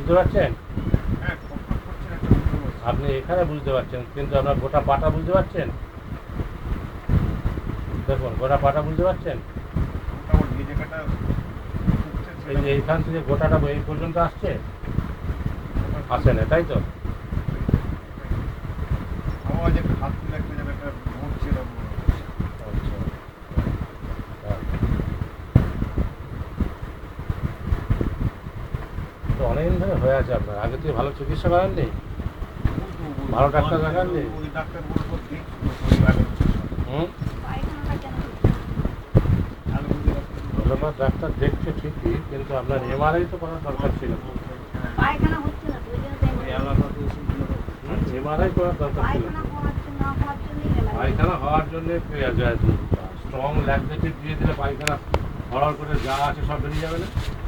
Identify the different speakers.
Speaker 1: বুঝতে পারছেন? আপনি এখানে বুঝতে পারছেন, কিন্তু আপনার গোটা পাটা বুঝতে পারছেন? দেখুন গোটা পাটা বুঝতে পারছেন? এই যে এইখান থেকে গোটাটা এই পর্যন্ত আসছে, আসে না, তাই তো? আচ্ছা, তো অনেকদিন ধরে হয়ে আছে আপনার। আগে থেকে ভালো চিকিৎসা করাননি? ভালো ডাক্তার দেখাননি? হুম, ধন্যবাদ। ডাক্তার দেখছে ঠিকই, কিন্তু আপনার এমআরআই তো করার দরকার ছিল। এমআরআই করার দরকার ছিল। পায়খানা হওয়ার জন্য স্ট্রং ল্যাকটেটিভ দিয়ে দিলে পায়খানা হওয়ার করে যা আছে সব বেরিয়ে যাবে না।